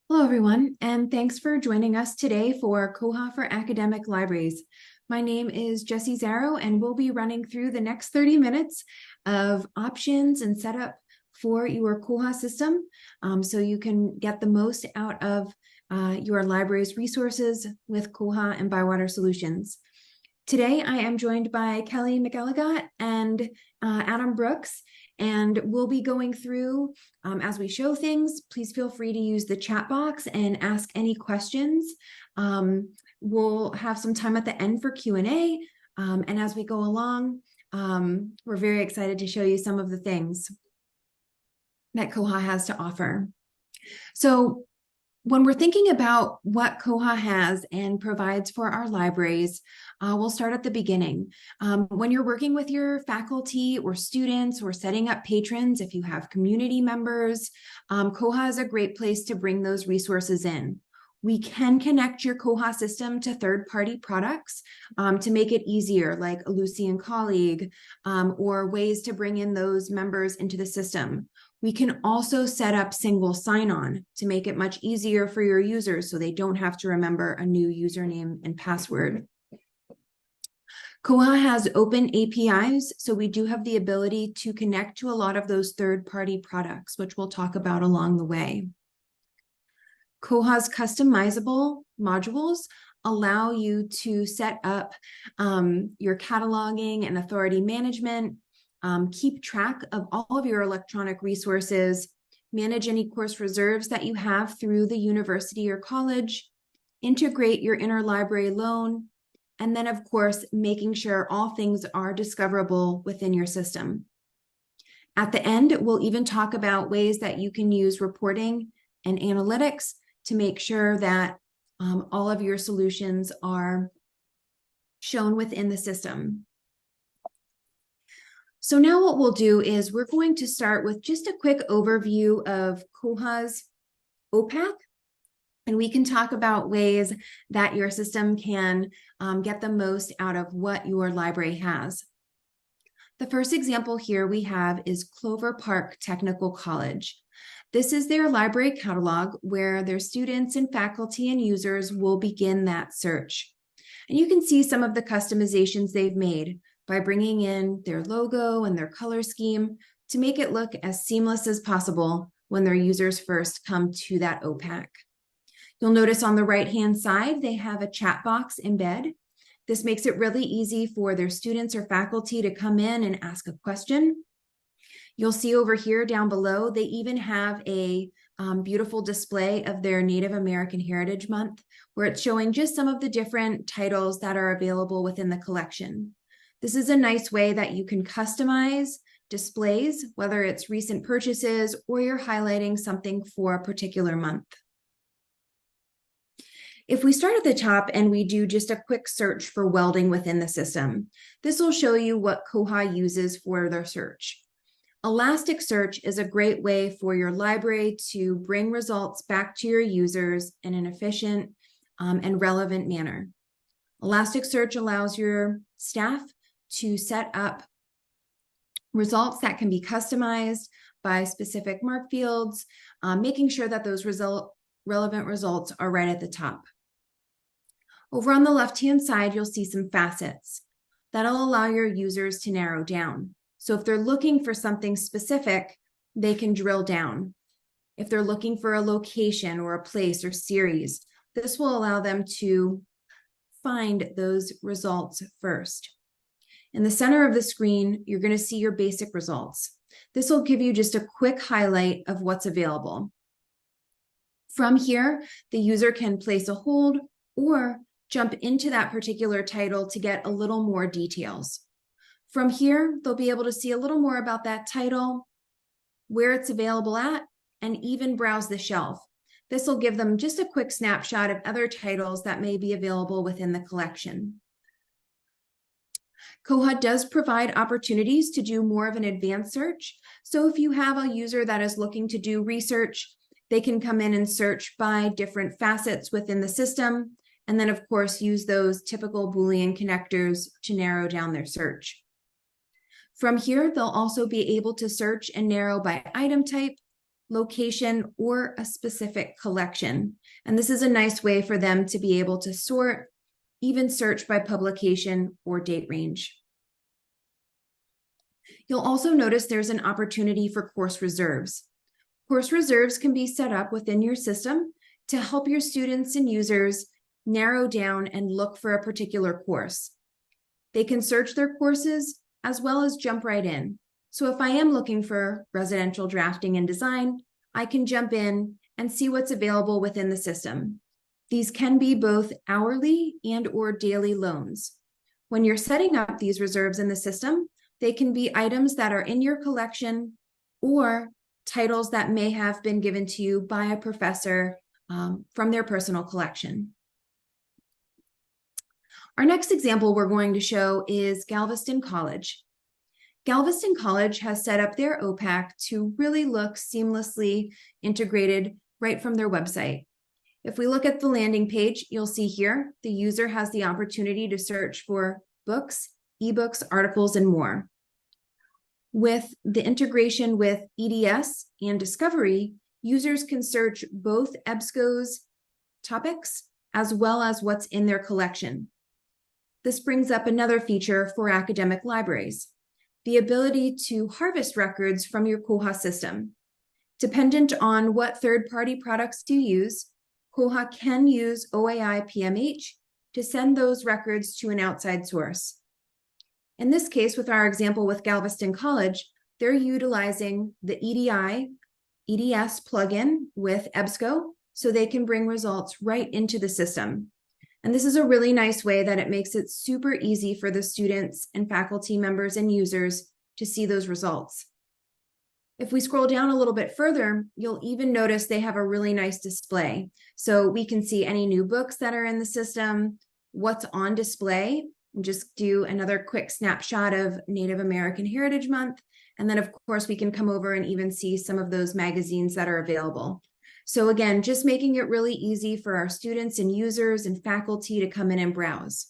Hello, everyone, and thanks for joining us today for Koha for Academic Libraries. My name is Jessie Zarrow, and we'll be running through the next 30 minutes of options and setup for your Koha system so you can get the most out of your library's resources with Koha and Bywater Solutions. Today, I am joined by Kelly McElligott and Adam Brooks, and we'll be going through as we show things. Please feel free to use the chat box and ask any questions. We'll have some time at the end for Q&A, and as we go along, we're very excited to show you some of the things that Koha has to offer. So when we're thinking about what Koha has and provides for our libraries, we'll start at the beginning. When you're working with your faculty or students or setting up patrons, if you have community members, Koha is a great place to bring those resources in. We can connect your Koha system to third-party products to make it easier, like a Lucian colleague, or ways to bring in those members into the system. We can also set up single sign-on to make it much easier for your users so they don't have to remember a new username and password. Koha has open APIs, so we do have the ability to connect to a lot of those third-party products, which we'll talk about along the way. Koha's customizable modules allow you to set up your cataloging and authority management, keep track of all of your electronic resources, manage any course reserves that you have through the university or college, integrate your interlibrary loan, and then, of course, making sure all things are discoverable within your system. At the end, we'll even talk about ways that you can use reporting and analytics to make sure that all of your solutions are shown within the system. So now what we'll do is we're going to start with just a quick overview of Koha's OPAC, and we can talk about ways that your system can get the most out of what your library has. The first example here we have is Clover Park Technical College. This is their library catalog where their students and faculty and users will begin that search. And you can see some of the customizations they've made by bringing in their logo and their color scheme to make it look as seamless as possible when their users first come to that OPAC. You'll notice on the right-hand side, they have a chat box embed. This makes it really easy for their students or faculty to come in and ask a question. You'll see over here down below, they even have a beautiful display of their Native American Heritage Month, where it's showing just some of the different titles that are available within the collection. This is a nice way that you can customize displays, whether it's recent purchases or you're highlighting something for a particular month. If we start at the top and we do just a quick search for welding within the system, this will show you what Koha uses for their search. Elasticsearch is a great way for your library to bring results back to your users in an efficient and relevant manner. Elasticsearch allows your staff to set up results that can be customized by specific mark fields, making sure that those relevant results are right at the top. Over on the left-hand side, you'll see some facets that'll allow your users to narrow down. So if they're looking for something specific, they can drill down. If they're looking for a location or a place or series, this will allow them to find those results first. In the center of the screen, you're going to see your basic results. This will give you just a quick highlight of what's available. From here, the user can place a hold or jump into that particular title to get a little more details. From here, they'll be able to see a little more about that title, where it's available at, and even browse the shelf. This will give them just a quick snapshot of other titles that may be available within the collection. Koha does provide opportunities to do more of an advanced search. So if you have a user that is looking to do research, they can come in and search by different facets within the system, and then of course use those typical Boolean connectors to narrow down their search. From here, they'll also be able to search and narrow by item type, location, or a specific collection. And this is a nice way for them to be able to sort, even search by publication or date range. You'll also notice there's an opportunity for course reserves. Course reserves can be set up within your system to help your students and users narrow down and look for a particular course. They can search their courses as well as jump right in. So if I am looking for residential drafting and design, I can jump in and see what's available within the system. These can be both hourly and or daily loans. When you're setting up these reserves in the system, they can be items that are in your collection or titles that may have been given to you by a professor from their personal collection. Our next example we're going to show is Galveston College. Galveston College has set up their OPAC to really look seamlessly integrated right from their website. If we look at the landing page, you'll see here, the user has the opportunity to search for books, ebooks, articles, and more. With the integration with EDS and Discovery, users can search both Ebsco's topics as well as what's in their collection. This brings up another feature for academic libraries, the ability to harvest records from your Koha system. Dependent on what third-party products you use, Koha can use OAI PMH to send those records to an outside source. In this case, with our example with Galveston College, they're utilizing the EDI, EDS plugin with Ebsco so they can bring results right into the system. And this is a really nice way that it makes it super easy for the students and faculty members and users to see those results. If we scroll down a little bit further, you'll even notice they have a really nice display. So we can see any new books that are in the system, what's on display, and just do another quick snapshot of Native American Heritage Month. And then, of course, we can come over and even see some of those magazines that are available. So again, just making it really easy for our students and users and faculty to come in and browse.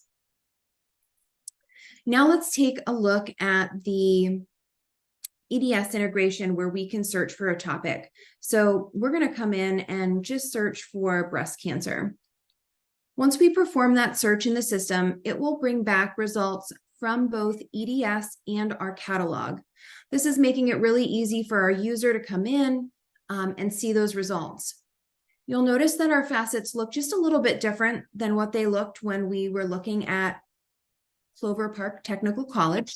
Now let's take a look at the EDS integration where we can search for a topic. So we're going to come in and just search for breast cancer. Once we perform that search in the system, it will bring back results from both EDS and our catalog. This is making it really easy for our user to come in and see those results. You'll notice that our facets look just a little bit different than what they looked when we were looking at Clover Park Technical College.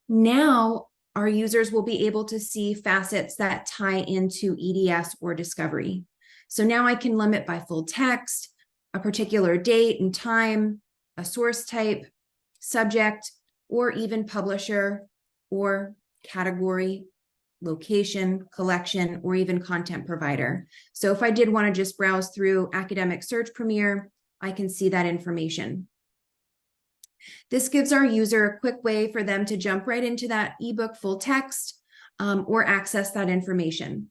Now, our users will be able to see facets that tie into EDS or Discovery. So now I can limit by full text, a particular date and time, a source type, subject, or even publisher or category, location, collection, or even content provider. So if I did want to just browse through Academic Search Premier, I can see that information. This gives our user a quick way for them to jump right into that ebook full text or access that information.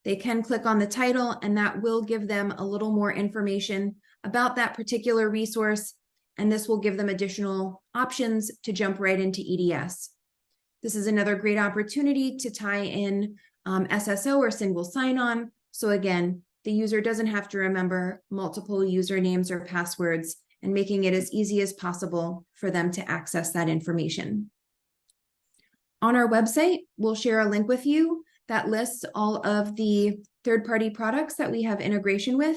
They can click on the title and that will give them a little more information about that particular resource, and this will give them additional options to jump right into EDS. This is another great opportunity to tie in SSO or single sign-on. So again, the user doesn't have to remember multiple usernames or passwords, and making it as easy as possible for them to access that information. On our website, we'll share a link with you that lists all of the third-party products that we have integration with.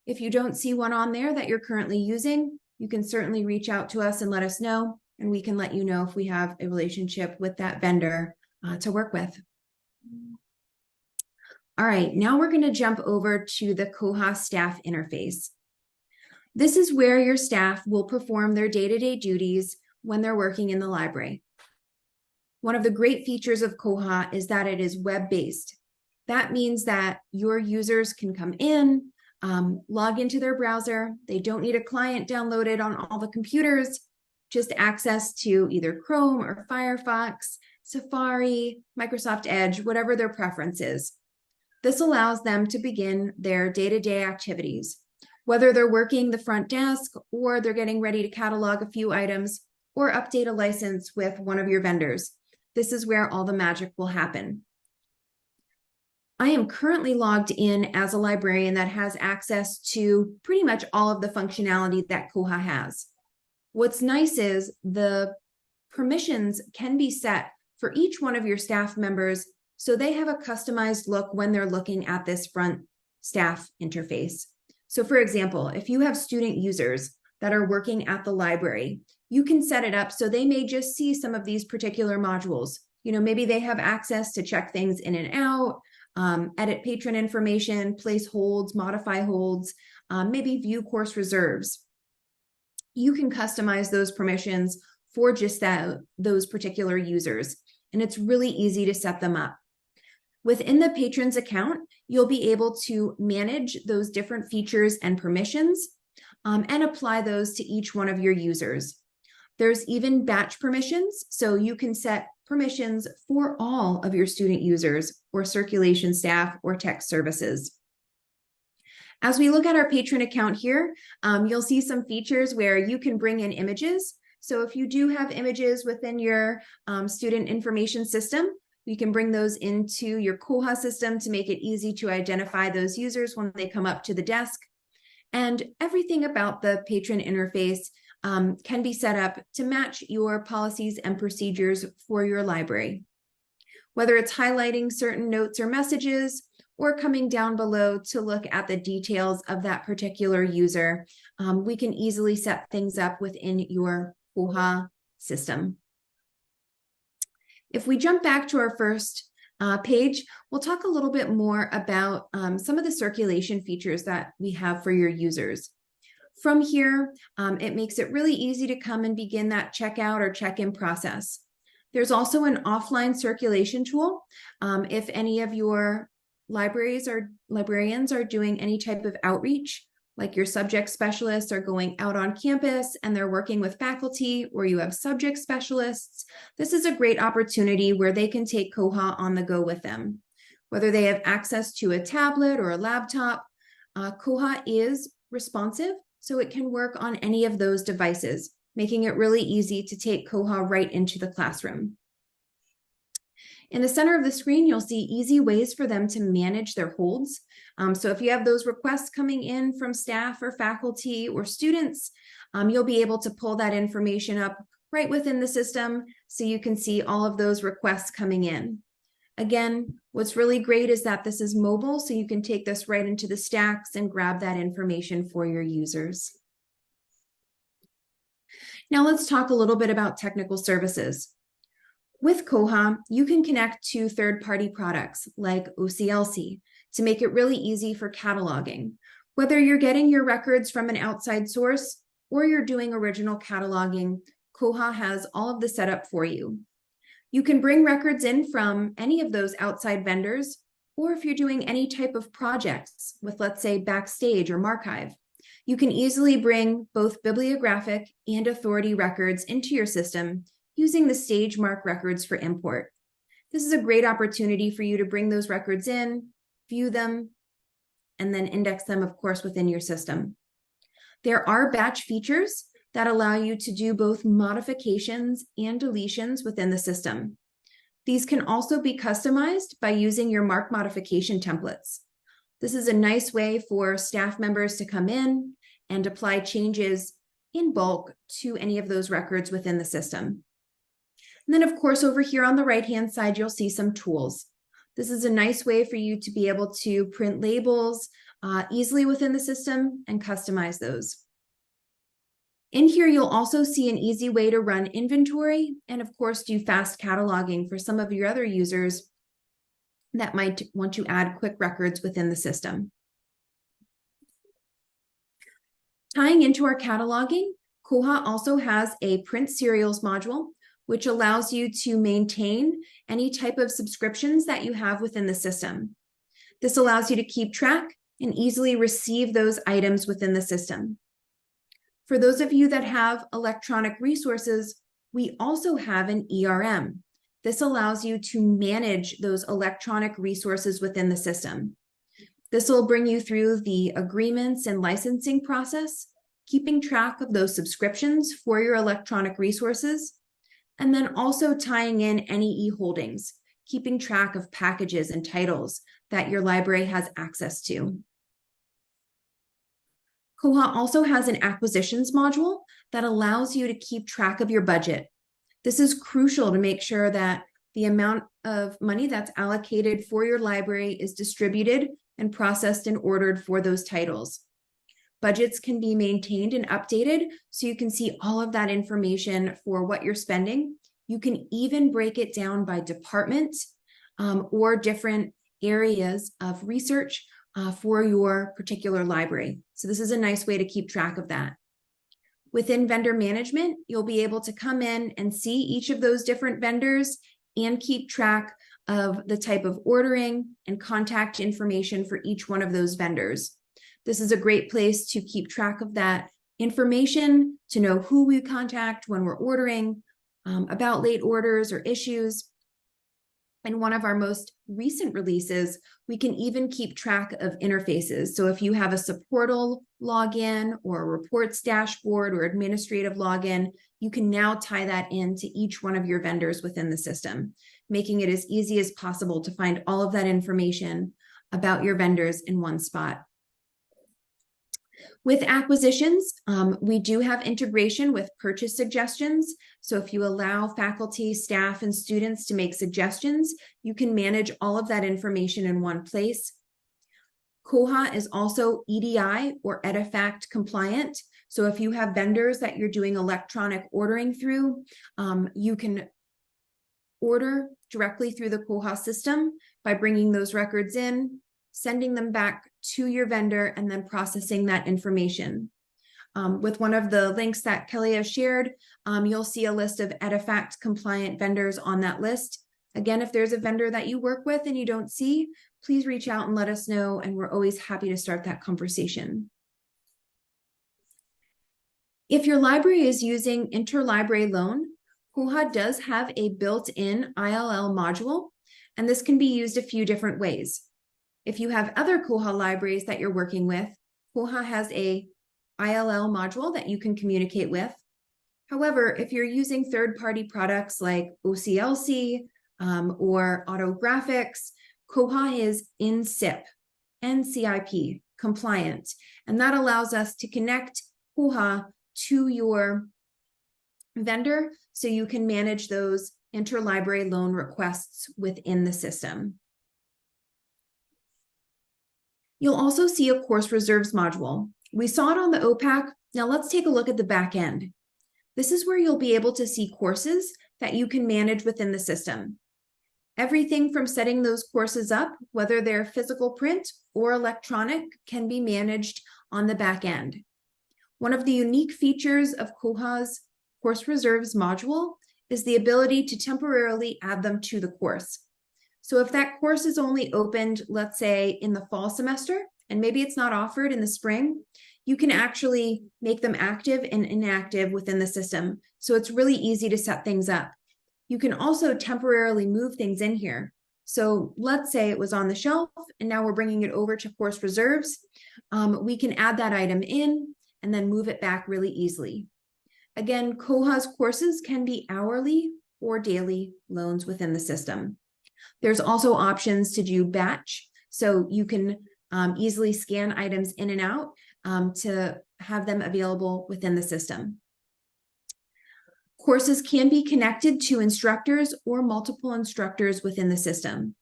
If you don't see one on there that you're currently using, you can certainly reach out to us and let us know, and we can let you know if we have a relationship with that vendor to work with. All right, now we're going to jump over to the Koha staff interface. This is where your staff will perform their day-to-day duties when they're working in the library. One of the great features of Koha is that it is web-based. That means that your users can come in, log into their browser. They don't need a client downloaded on all the computers, just access to either Chrome or Firefox, Safari, Microsoft Edge, whatever their preference is. This allows them to begin their day-to-day activities, whether they're working the front desk or they're getting ready to catalog a few items or update a license with one of your vendors. This is where all the magic will happen. I am currently logged in as a librarian that has access to pretty much all of the functionality that Koha has. What's nice is the permissions can be set for each one of your staff members so they have a customized look when they're looking at this front staff interface. So for example, if you have student users that are working at the library, you can set it up so they may just see some of these particular modules. You know, maybe they have access to check things in and out, edit patron information, place holds, modify holds, maybe view course reserves. You can customize those permissions for just those particular users, and it's really easy to set them up. Within the patrons account, you'll be able to manage those different features and permissions and apply those to each one of your users. There's even batch permissions, so you can set permissions for all of your student users or circulation staff or tech services. As we look at our patron account here, you'll see some features where you can bring in images. So if you do have images within your student information system, you can bring those into your Koha system to make it easy to identify those users when they come up to the desk. And everything about the patron interface can be set up to match your policies and procedures for your library. Whether it's highlighting certain notes or messages, or coming down below to look at the details of that particular user, we can easily set things up within your Koha system. If we jump back to our first page, we'll talk a little bit more about some of the circulation features that we have for your users. From here, it makes it really easy to come and begin that checkout or check-in process. There's also an offline circulation tool. If any of your librarians are doing any type of outreach, like your subject specialists are going out on campus and they're working with faculty, or you have subject specialists, this is a great opportunity where they can take Koha on the go with them. Whether they have access to a tablet or a laptop, Koha is responsive, so it can work on any of those devices, making it really easy to take Koha right into the classroom. In the center of the screen, you'll see easy ways for them to manage their holds. So if you have those requests coming in from staff or faculty or students, you'll be able to pull that information up right within the system so you can see all of those requests coming in. Again, what's really great is that this is mobile, so you can take this right into the stacks and grab that information for your users. Now let's talk a little bit about technical services. With Koha, you can connect to third-party products like OCLC to make it really easy for cataloging. Whether you're getting your records from an outside source or you're doing original cataloging, Koha has all of the setup for you. You can bring records in from any of those outside vendors, or if you're doing any type of projects with, let's say, Backstage or Marchive, you can easily bring both bibliographic and authority records into your system using the stage mark records for import. This is a great opportunity for you to bring those records in, view them, and then index them, of course, within your system. There are batch features that allow you to do both modifications and deletions within the system. These can also be customized by using your mark modification templates. This is a nice way for staff members to come in and apply changes in bulk to any of those records within the system. And then, of course, over here on the right-hand side, you'll see some tools. This is a nice way for you to be able to print labels easily within the system and customize those. In here, you'll also see an easy way to run inventory and, of course, do fast cataloging for some of your other users that might want to add quick records within the system. Tying into our cataloging, Koha also has a print serials module, which allows you to maintain any type of subscriptions that you have within the system. This allows you to keep track and easily receive those items within the system. For those of you that have electronic resources, we also have an ERM. This allows you to manage those electronic resources within the system. This will bring you through the agreements and licensing process, keeping track of those subscriptions for your electronic resources, and then also tying in any e-holdings, keeping track of packages and titles that your library has access to. Koha also has an acquisitions module that allows you to keep track of your budget. This is crucial to make sure that the amount of money that's allocated for your library is distributed and processed and ordered for those titles. Budgets can be maintained and updated so you can see all of that information for what you're spending. You can even break it down by department or different areas of research for your particular library. So this is a nice way to keep track of that. Within vendor management, you'll be able to come in and see each of those different vendors and keep track of the type of ordering and contact information for each one of those vendors. This is a great place to keep track of that information, to know who we contact when we're ordering, about late orders or issues. In one of our most recent releases, we can even keep track of interfaces. So if you have a supportal login or a reports dashboard or administrative login, you can now tie that into each one of your vendors within the system, making it as easy as possible to find all of that information about your vendors in one spot. With acquisitions, we do have integration with purchase suggestions. So if you allow faculty, staff, and students to make suggestions, you can manage all of that information in one place. Koha is also EDI or EDIFACT compliant. So if you have vendors that you're doing electronic ordering through, you can order directly through the Koha system by bringing those records in, sending them back to your vendor, and then processing that information. With one of the links that Kelly has shared, you'll see a list of EDIFACT compliant vendors on that list. Again, if there's a vendor that you work with and you don't see, please reach out and let us know, and we're always happy to start that conversation. If your library is using Interlibrary Loan, Koha does have a built-in ILL module, and this can be used a few different ways. If you have other Koha libraries that you're working with, Koha has a ILL module that you can communicate with. However, if you're using third-party products like OCLC or Autographics, Koha is INCIP, NCIP compliant, and that allows us to connect Koha to your vendor so you can manage those interlibrary loan requests within the system. You'll also see a course reserves module. We saw it on the OPAC. Now let's take a look at the back end. This is where you'll be able to see courses that you can manage within the system. Everything from setting those courses up, whether they're physical print or electronic, can be managed on the back end. One of the unique features of Koha's course reserves module is the ability to temporarily add them to the course. So if that course is only opened, let's say in the fall semester, and maybe it's not offered in the spring, you can actually make them active and inactive within the system. So it's really easy to set things up. You can also temporarily move things in here. So let's say it was on the shelf and now we're bringing it over to course reserves. We can add that item in and then move it back really easily. Again, Koha's courses can be hourly or daily loans within the system. There's also options to do batch, so you can easily scan items in and out to have them available within the system. Courses can be connected to instructors or multiple instructors within the system.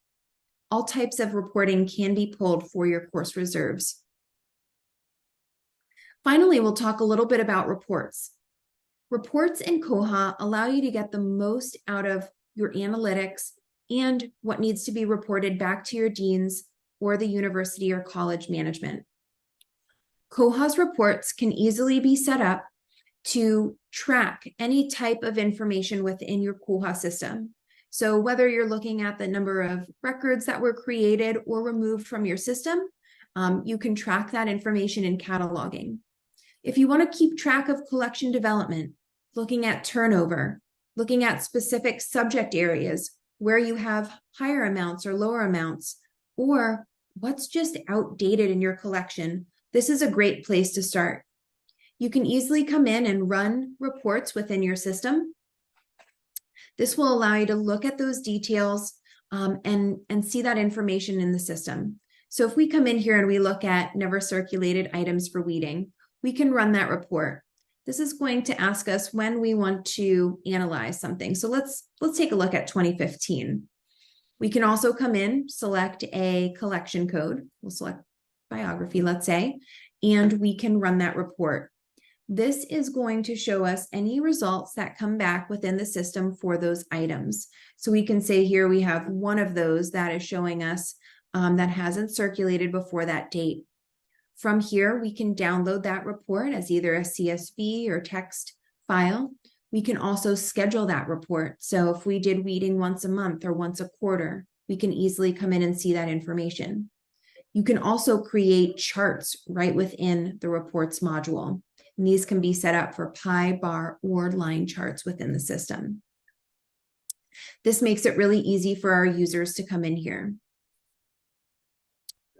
All types of reporting can be pulled for your course reserves. Finally, we'll talk a little bit about reports. Reports in Koha allow you to get the most out of your analytics and what needs to be reported back to your deans or the university or college management. Koha's reports can easily be set up to track any type of information within your Koha system. So whether you're looking at the number of records that were created or removed from your system, you can track that information in cataloging. If you want to keep track of collection development, looking at turnover, looking at specific subject areas where you have higher amounts or lower amounts, or what's just outdated in your collection, this is a great place to start. You can easily come in and run reports within your system. This will allow you to look at those details and see that information in the system. So if we come in here and we look at never circulated items for weeding, we can run that report. This is going to ask us when we want to analyze something. So let's take a look at 2015. We can also come in, select a collection code. We'll select biography, let's say, and we can run that report. This is going to show us any results that come back within the system for those items. So we can say here we have one of those that is showing us that hasn't circulated before that date. From here, we can download that report as either a CSV or text file. We can also schedule that report. So if we did weeding once a month or once a quarter, we can easily come in and see that information. You can also create charts right within the reports module. And these can be set up for pie, bar, or line charts within the system. This makes it really easy for our users to come in here.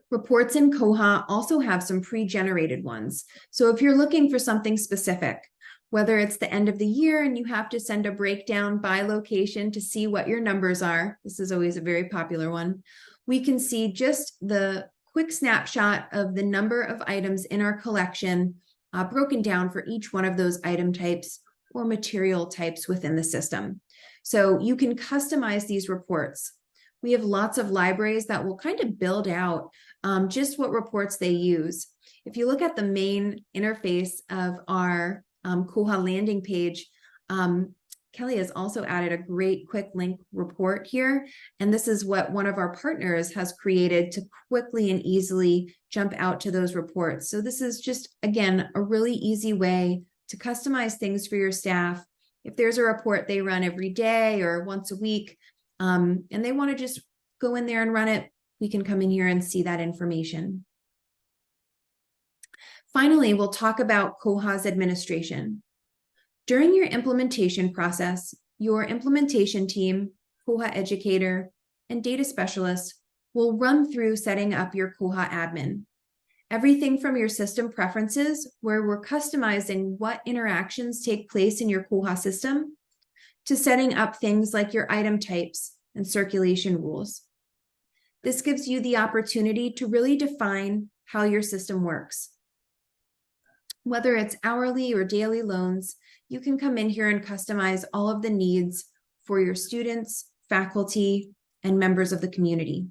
Reports in Koha also have some pre-generated ones. So if you're looking for something specific, whether it's the end of the year and you have to send a breakdown by location to see what your numbers are, this is always a very popular one, we can see just the quick snapshot of the number of items in our collection broken down for each one of those item types or material types within the system. So you can customize these reports. We have lots of libraries that will kind of build out just what reports they use. If you look at the main interface of our Koha landing page, Kelly has also added a great quick link report here. And this is what one of our partners has created to quickly and easily jump out to those reports. So this is just, again, a really easy way to customize things for your staff. If there's a report they run every day or once a week, and they want to just go in there and run it, we can come in here and see that information. Finally, we'll talk about Koha's administration. During your implementation process, your implementation team, Koha educator, and data specialist will run through setting up your Koha admin. Everything from your system preferences, where we're customizing what interactions take place in your Koha system, to setting up things like your item types and circulation rules. This gives you the opportunity to really define how your system works. Whether it's hourly or daily loans, you can come in here and customize all of the needs for your students, faculty, and members of the community.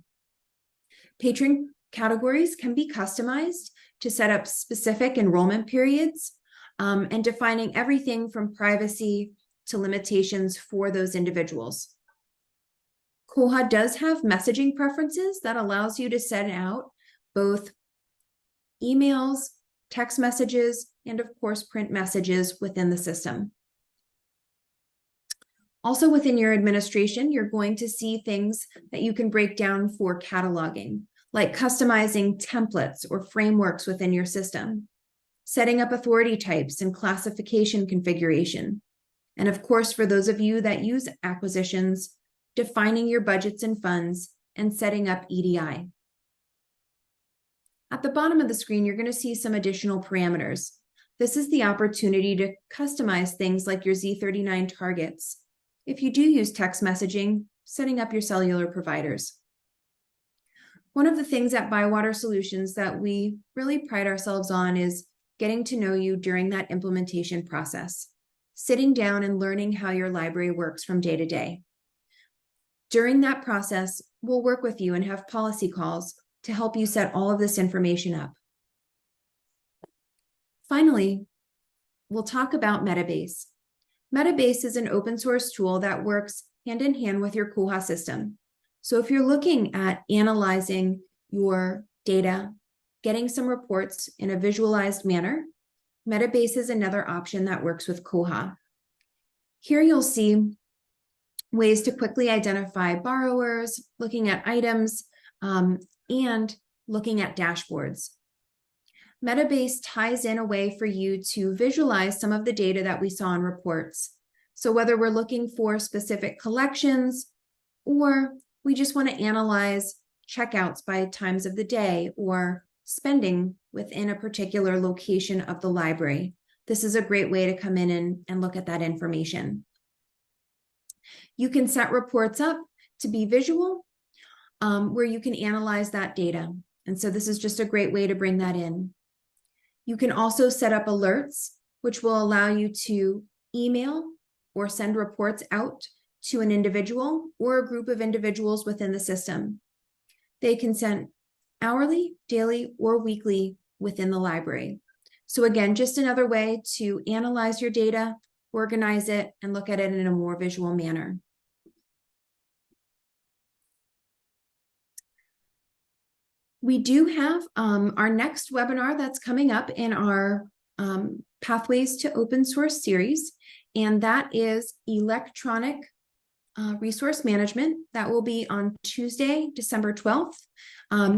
Patron categories can be customized to set up specific enrollment periods and defining everything from privacy to limitations for those individuals. Koha does have messaging preferences that allows you to set out both emails, text messages, and of course, print messages within the system. Also within your administration, you're going to see things that you can break down for cataloging, like customizing templates or frameworks within your system, setting up authority types and classification configuration. And of course, for those of you that use acquisitions, defining your budgets and funds and setting up EDI. At the bottom of the screen, you're going to see some additional parameters. This is the opportunity to customize things like your Z39 targets. If you do use text messaging, setting up your cellular providers. One of the things at Bywater Solutions that we really pride ourselves on is getting to know you during that implementation process, sitting down and learning how your library works from day to day. During that process, we'll work with you and have policy calls to help you set all of this information up. Finally, we'll talk about Metabase. Metabase is an open source tool that works hand in hand with your Koha system. So if you're looking at analyzing your data, getting some reports in a visualized manner, Metabase is another option that works with Koha. Here you'll see ways to quickly identify borrowers, looking at items, and looking at dashboards. Metabase ties in a way for you to visualize some of the data that we saw in reports. So whether we're looking for specific collections or we just want to analyze checkouts by times of the day or spending within a particular location of the library, this is a great way to come in and look at that information. You can set reports up to be visual where you can analyze that data. And so this is just a great way to bring that in. You can also set up alerts, which will allow you to email or send reports out to an individual or a group of individuals within the system. They can send hourly, daily, or weekly within the library. So again, just another way to analyze your data, organize it, and look at it in a more visual manner. We do have our next webinar that's coming up in our Pathways to Open Source series, and that is electronic resource management. That will be on Tuesday, December 12th.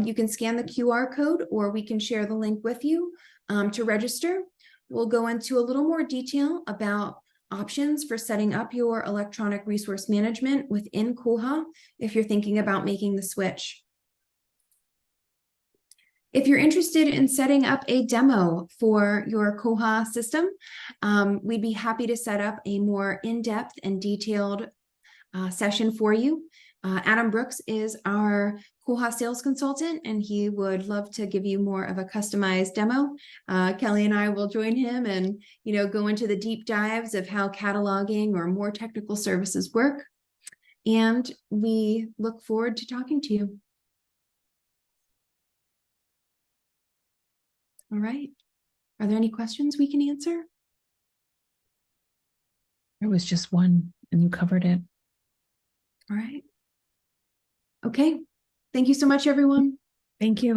You can scan the QR code, or we can share the link with you to register. We'll go into a little more detail about options for setting up your electronic resource management within Koha if you're thinking about making the switch. If you're interested in setting up a demo for your Koha system, we'd be happy to set up a more in-depth and detailed session for you. Adam Brooks is our Koha sales consultant, and he would love to give you more of a customized demo. Kelly and I will join him and go into the deep dives of how cataloging or more technical services work. And we look forward to talking to you. All right. Are there any questions we can answer? There was just one, and you covered it. All right. Okay. Thank you so much, everyone. Thank you.